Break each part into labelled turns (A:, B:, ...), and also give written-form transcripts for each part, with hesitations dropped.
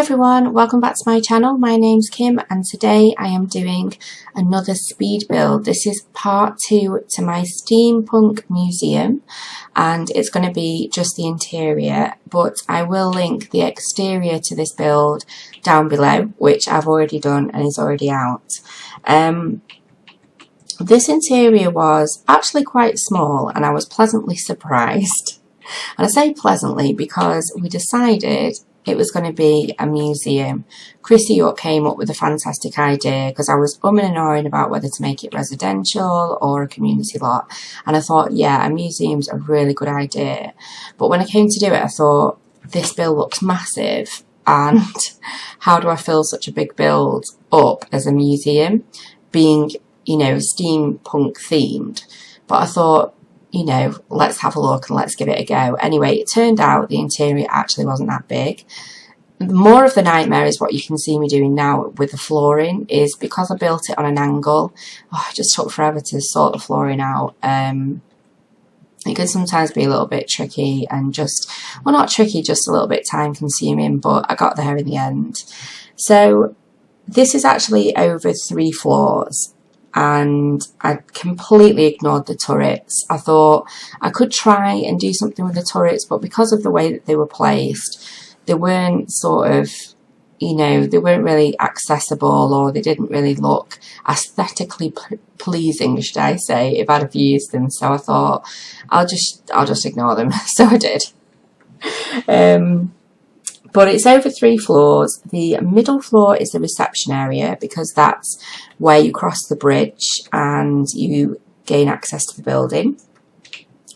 A: everyone, welcome back to my channel. My name's Kim and today I am doing another speed build. This is part 2 to my Steampunk Museum and it's going to be just the interior, but I will link the exterior to this build down below, which I've already done and is already out. This interior was actually quite small and I was pleasantly surprised. And I say pleasantly because we decided it was going to be a museum. Chrissy York came up with a fantastic idea because I was umming and ahhing about whether to make it residential or a community lot. And I thought, yeah, a museum's a really good idea. But when I came to do it, I thought, this build looks massive. And how do I fill such a big build up as a museum, being, you know, steampunk themed? But I thought, you know, let's have a look and let's give it a go. Anyway, it turned out the interior actually wasn't that big. More of the nightmare is what you can see me doing now with the flooring, is because I built it on an angle. Oh, it just took forever to sort the flooring out. It can sometimes be a little bit tricky and just, well, not tricky, just a little bit time consuming, but I got there in the end. So this is actually over 3 floors. And I completely ignored the turrets. I thought I could try and do something with the turrets, but because of the way that they were placed, they weren't sort of, you know, they weren't really accessible, or they didn't really look aesthetically pleasing, should I say, if I'd have used them. So I thought I'll just ignore them. So I did. But it's over 3 floors. The middle floor is the reception area because that's where you cross the bridge and you gain access to the building.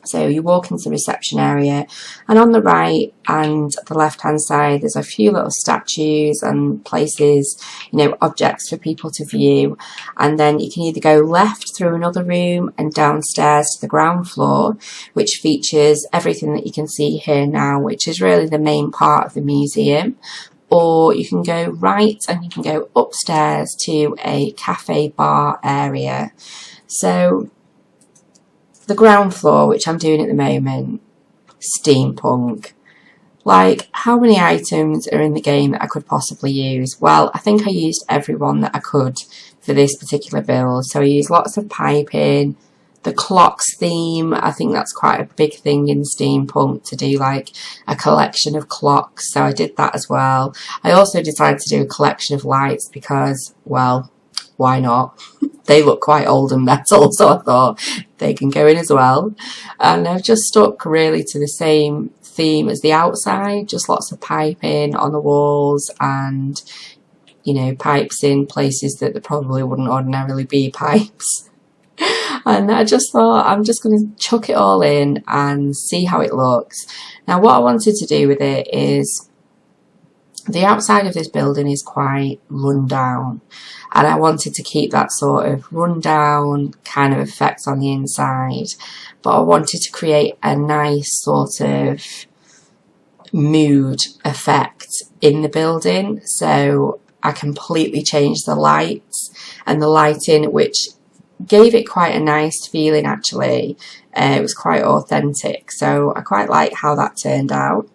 A: So you walk into the reception area, and on the right and the left hand side there's a few little statues and places, you know, objects for people to view. And then you can either go left through another room and downstairs to the ground floor, which features everything that you can see here now, which is really the main part of the museum. Or you can go right and you can go upstairs to a cafe bar area. So the ground floor, which I'm doing at the moment, steampunk. Like, how many items are in the game that I could possibly use? Well, I think I used every one that I could for this particular build. So I used lots of piping, the clocks theme. I think that's quite a big thing in steampunk, to do like a collection of clocks. So I did that as well. I also decided to do a collection of lights because, well, why not? They look quite old and metal, so I thought they can go in as well. And I've just stuck really to the same theme as the outside, just lots of piping on the walls and, you know, pipes in places that there probably wouldn't ordinarily be pipes. And I just thought I'm just going to chuck it all in and see how it looks. Now what I wanted to do with it is, the outside of this building is quite run down, and I wanted to keep that sort of run down kind of effect on the inside, but I wanted to create a nice sort of mood effect in the building. So I completely changed the lights and the lighting, which gave it quite a nice feeling actually. It was quite authentic, so I quite like how that turned out.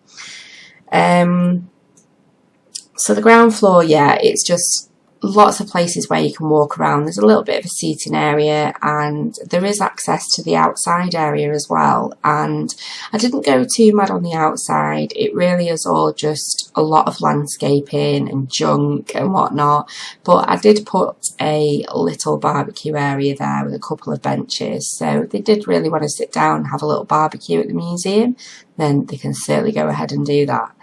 A: So the ground floor, yeah, it's just lots of places where you can walk around. There's a little bit of a seating area and there is access to the outside area as well. And I didn't go too mad on the outside. It really is all just a lot of landscaping and junk and whatnot. But I did put a little barbecue area there with a couple of benches. So if they did really want to sit down and have a little barbecue at the museum, then they can certainly go ahead and do that.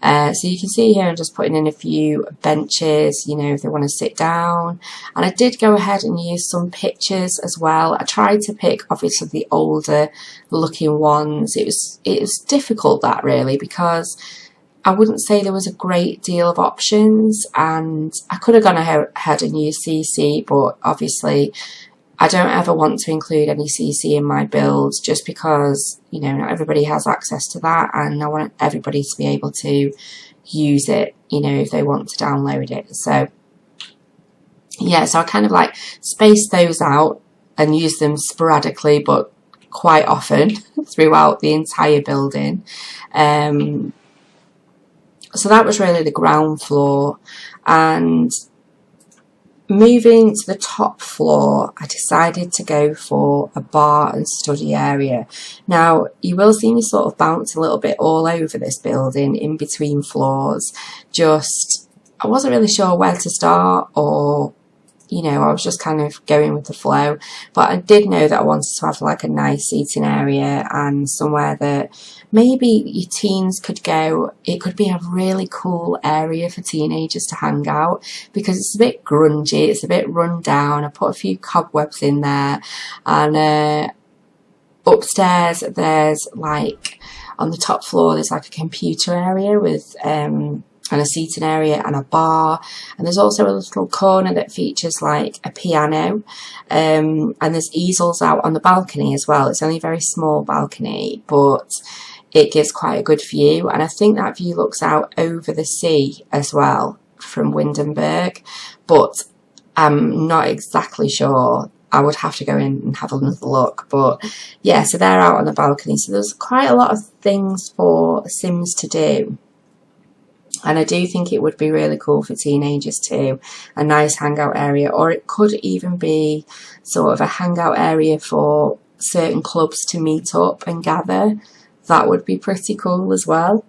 A: So you can see here I'm just putting in a few benches, you know, if they want to sit down. And I did go ahead and use some pictures as well. I tried to pick obviously the older looking ones. It was difficult, that really, because I wouldn't say there was a great deal of options, and I could have gone ahead and used CC, but obviously I don't ever want to include any CC in my builds just because, you know, not everybody has access to that, and I want everybody to be able to use it, you know, if they want to download it. So yeah, so I kind of like spaced those out and use them sporadically but quite often throughout the entire building. So that was really the ground floor. And moving to the top floor, I decided to go for a bar and study area. Now, you will see me sort of bounce a little bit all over this building in between floors. I wasn't really sure where to start, or I was just kind of going with the flow, but I did know that I wanted to have like a nice seating area and somewhere that maybe your teens could go. It could be a really cool area for teenagers to hang out, because it's a bit grungy, it's a bit run down. I put a few cobwebs in there, and upstairs there's like, on the top floor there's like a computer area with and a seating area and a bar, and there's also a little corner that features like a piano, and there's easels out on the balcony as well. It's only a very small balcony, but it gives quite a good view, and I think that view looks out over the sea as well from Windenburg, but I'm not exactly sure. I would have to go in and have another look, but yeah, so they're out on the balcony, so there's quite a lot of things for Sims to do. And I do think it would be really cool for teenagers too, a nice hangout area, or it could even be sort of a hangout area for certain clubs to meet up and gather. That would be pretty cool as well.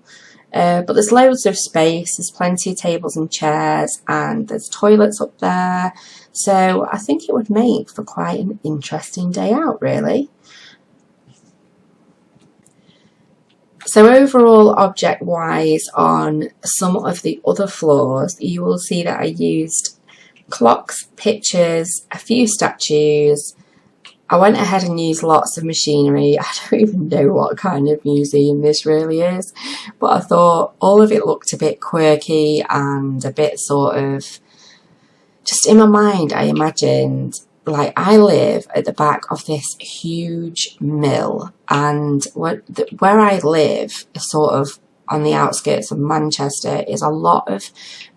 A: But there's loads of space, there's plenty of tables and chairs, and there's toilets up there. So I think it would make for quite an interesting day out, really. So overall, object-wise, on some of the other floors, you will see that I used clocks, pictures, a few statues. I went ahead and used lots of machinery. I don't even know what kind of museum this really is, but I thought all of it looked a bit quirky and a bit sort of, just in my mind, I imagined, like, I live at the back of this huge mill, and where I live, sort of on the outskirts of Manchester, is a lot of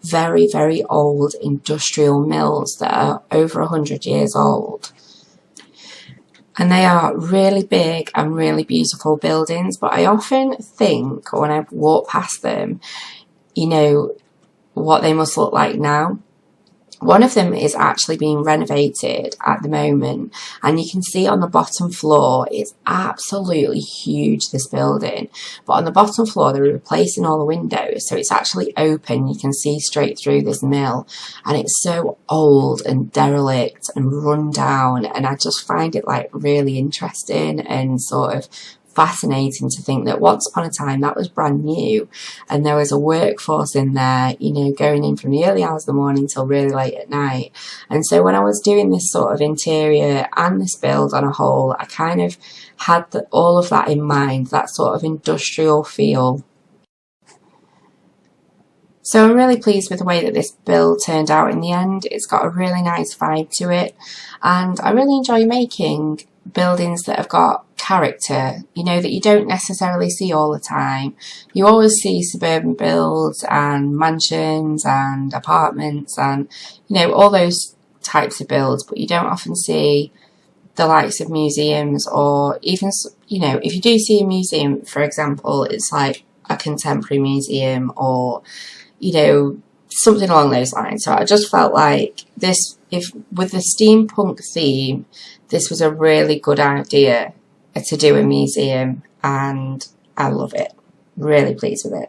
A: very, very old industrial mills that are over 100 years old. And they are really big and really beautiful buildings, but I often think when I walk past them, what they must look like now. One of them is actually being renovated at the moment, and you can see on the bottom floor, it's absolutely huge, this building. But on the bottom floor, they're replacing all the windows, so it's actually open. You can see straight through this mill, and it's so old and derelict and run down, and I just find it like really interesting and sort of fascinating to think that once upon a time that was brand new, and there was a workforce in there, going in from the early hours of the morning till really late at night. And so when I was doing this sort of interior and this build on a whole, I kind of had all of that in mind, that sort of industrial feel. So I'm really pleased with the way that this build turned out in the end. It's got a really nice vibe to it, and I really enjoy making buildings that have got character, that you don't necessarily see all the time. You always see suburban builds and mansions and apartments and, all those types of builds, but you don't often see the likes of museums, or even, if you do see a museum, for example, it's like a contemporary museum or, something along those lines. So I just felt like this, with the steampunk theme, this was a really good idea to do a museum, and I love it. Really pleased with it.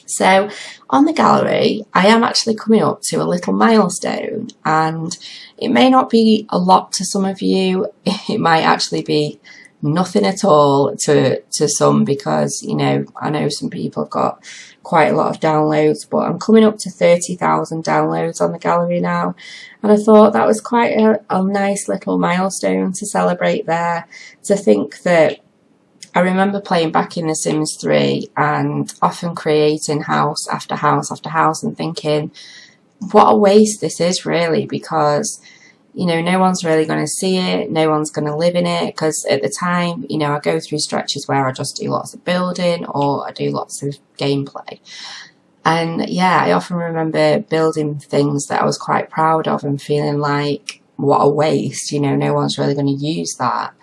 A: So on the gallery, I am actually coming up to a little milestone, and it may not be a lot to some of you. It might actually be nothing at all to some, because I know some people have got quite a lot of downloads, but I'm coming up to 30,000 downloads on the gallery now, and I thought that was quite a nice little milestone to celebrate there. To think that I remember playing back in The Sims 3 and often creating house after house after house and thinking what a waste this is, really, because no one's really going to see it, no one's going to live in it, because at the time, I go through stretches where I just do lots of building or I do lots of gameplay. And yeah, I often remember building things that I was quite proud of and feeling like, what a waste, no one's really going to use that.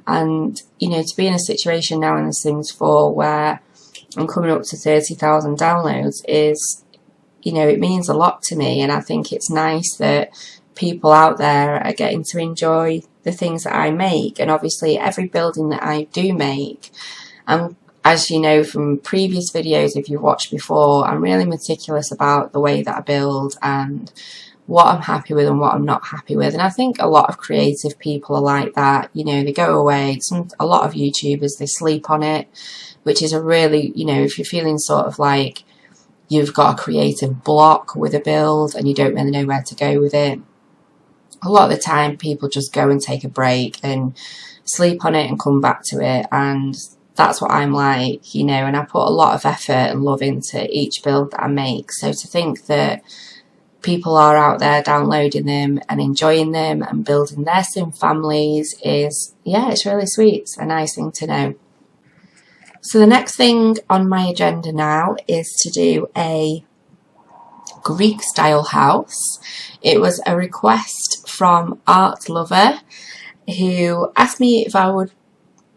A: And, to be in a situation now in The Sims 4 where and coming up to 30,000 downloads is, you know, it means a lot to me, and I think it's nice that people out there are getting to enjoy the things that I make. And obviously every building that I do make, as you know from previous videos, if you've watched before, I'm really meticulous about the way that I build and what I'm happy with and what I'm not happy with. And I think a lot of creative people are like that. You know, they go away, a lot of YouTubers, they sleep on it, which is a really, you know, if you're feeling sort of like you've got a creative block with a build and you don't really know where to go with it, a lot of the time people just go and take a break and sleep on it and come back to it. And that's what I'm like, you know, and I put a lot of effort and love into each build that I make. So to think that people are out there downloading them and enjoying them and building their sim families is, yeah, it's really sweet. It's a nice thing to know. So the next thing on my agenda now is to do a Greek style house. It was a request from Art Lover, who asked me if I would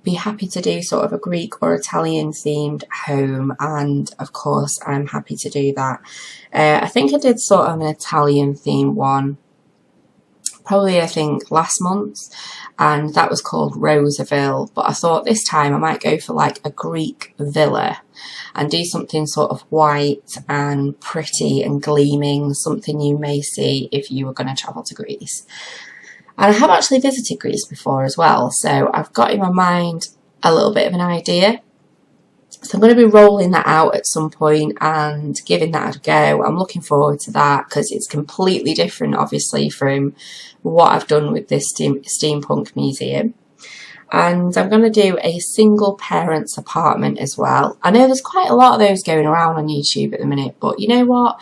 A: be happy to do sort of a Greek or Italian themed home, and of course I'm happy to do that. I think I did sort of an Italian themed one probably I think last month, and that was called Rosaville, but I thought this time I might go for like a Greek villa and do something sort of white and pretty and gleaming, something you may see if you were going to travel to Greece. And I have actually visited Greece before as well, so I've got in my mind a little bit of an idea. So I'm going to be rolling that out at some point and giving that a go. I'm looking forward to that because it's completely different, obviously, from what I've done with this Steampunk Museum. And I'm going to do a single parents apartment as well. I know there's quite a lot of those going around on YouTube at the minute, but you know what?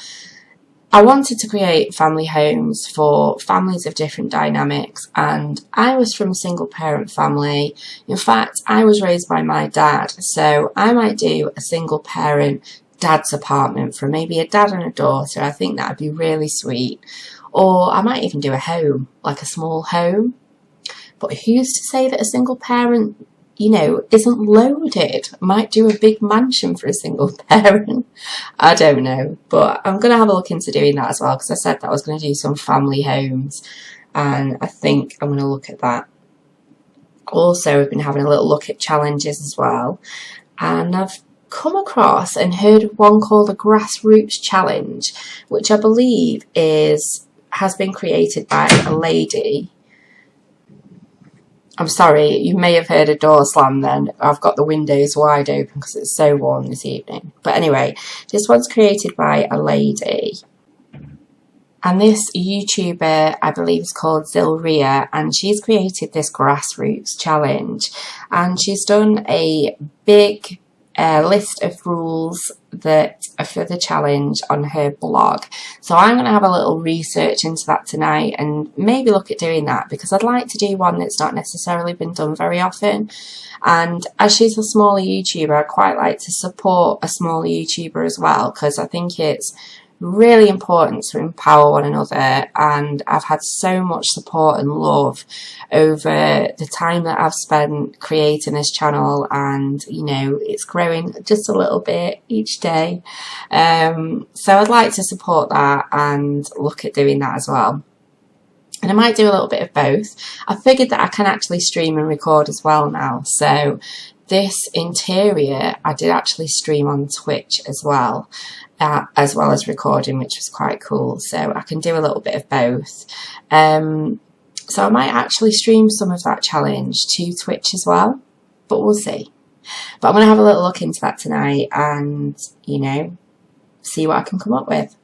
A: I wanted to create family homes for families of different dynamics, and I was from a single parent family. In fact, I was raised by my dad, so I might do a single parent dad's apartment for maybe a dad and a daughter. I think that would be really sweet. Or I might even do a home, like a small home. But who's to say that a single parent, you know, isn't loaded? Might do a big mansion for a single parent. I don't know, but I'm going to have a look into doing that as well, because I said that I was going to do some family homes, and I think I'm going to look at that. Also, I've been having a little look at challenges as well, and I've come across and heard of one called a Grassroots Challenge, which I believe has been created by a lady. I'm sorry, you may have heard a door slam then. I've got the windows wide open because it's so warm this evening. But anyway, this one's created by a lady. And this YouTuber, I believe, is called Zilria, and she's created this Grassroots Challenge. And she's done a big list of rules that are for the challenge on her blog. So I'm going to have a little research into that tonight and maybe look at doing that, because I'd like to do one that's not necessarily been done very often. And as she's a smaller YouTuber, I quite like to support a smaller YouTuber as well, because I think it's really important to empower one another, and I've had so much support and love over the time that I've spent creating this channel, and you know, it's growing just a little bit each day, so I'd like to support that and look at doing that as well. And I might do a little bit of both. I figured that I can actually stream and record as well now, so this interior I did actually stream on Twitch as well as recording, which was quite cool. So I can do a little bit of both. So I might actually stream some of that challenge to Twitch as well, but we'll see. But I'm going to have a little look into that tonight and, you know, see what I can come up with.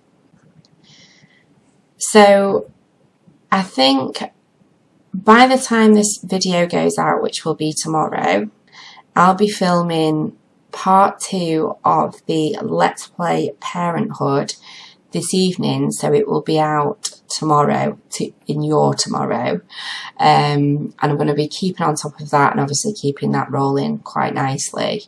A: So I think by the time this video goes out, which will be tomorrow, I'll be filming part 2 of the Let's Play Parenthood this evening, so it will be out tomorrow, in your tomorrow, and I'm going to be keeping on top of that and obviously keeping that rolling quite nicely.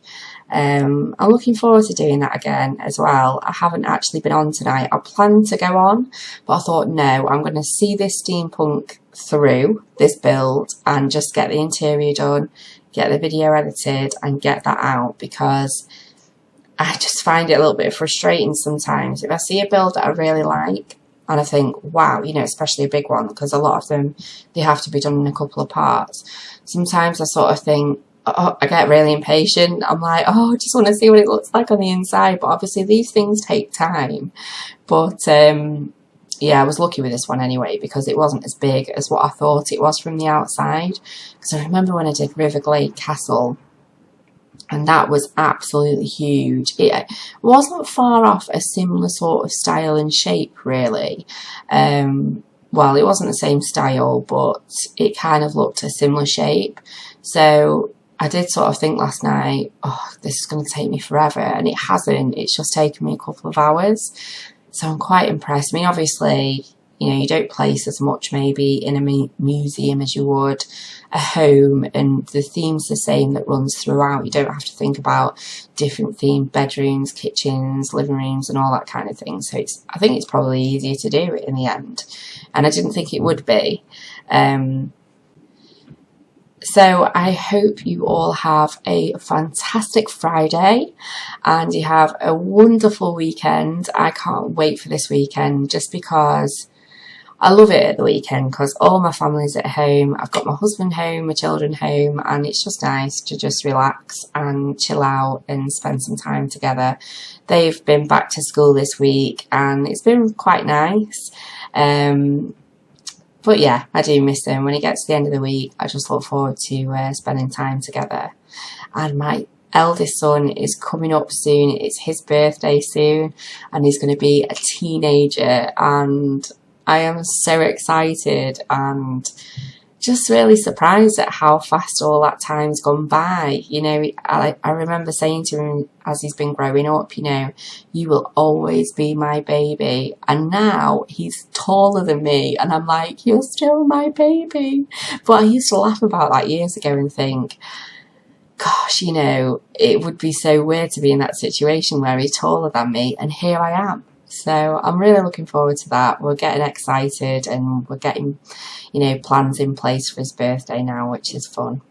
A: I'm looking forward to doing that again as well. I haven't actually been on tonight. I planned to go on, but I thought no, I'm going to see this steampunk through, this build, and just get the interior done, get the video edited and get that out, because I just find it a little bit frustrating sometimes. If I see a build that I really like and I think, wow, you know, especially a big one, because a lot of them, they have to be done in a couple of parts. Sometimes I sort of think, oh, I get really impatient. I'm like, oh, I just want to see what it looks like on the inside. But obviously these things take time. But yeah, I was lucky with this one anyway, because it wasn't as big as what I thought it was from the outside. Because I remember when I did Riverglade Castle, and that was absolutely huge. It wasn't far off a similar sort of style and shape, really. Well, it wasn't the same style, but it kind of looked a similar shape. So I did sort of think last night, oh, this is going to take me forever, and it hasn't. It's just taken me a couple of hours. So I'm quite impressed. I mean, obviously, you know, you don't place as much maybe in a museum as you would a home, and the theme's the same that runs throughout. You don't have to think about different themed bedrooms, kitchens, living rooms and all that kind of thing. So I think it's probably easier to do it in the end, and I didn't think it would be. So I hope you all have a fantastic Friday and you have a wonderful weekend. I can't wait for this weekend, just because I love it at the weekend, because all my family's at home. I've got my husband home, my children home, and it's just nice to just relax and chill out and spend some time together. They've been back to school this week and it's been quite nice. But yeah, I do miss them. When it gets to the end of the week, I just look forward to spending time together. And my eldest son is coming up soon. It's his birthday soon, and he's going to be a teenager, and I am so excited and just really surprised at how fast all that time's gone by. You know, I remember saying to him as he's been growing up, you know, you will always be my baby. And now he's taller than me and I'm like, you're still my baby. But I used to laugh about that years ago and think, gosh, you know, it would be so weird to be in that situation where he's taller than me, and here I am. So I'm really looking forward to that. We're getting excited and we're getting, you know, plans in place for his birthday now, which is fun.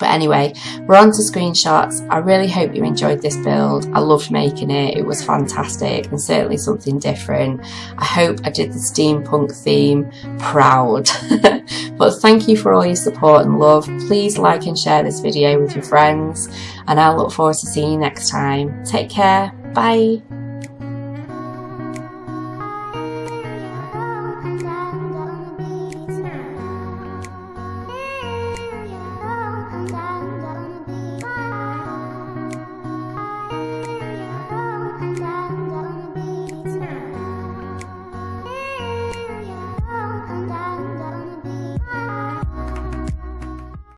A: But anyway, we're on to screenshots. I really hope you enjoyed this build. I loved making it. It was fantastic and certainly something different. I hope I did the steampunk theme proud. But thank you for all your support and love. Please like and share this video with your friends, and I'll look forward to seeing you next time. Take care. Bye.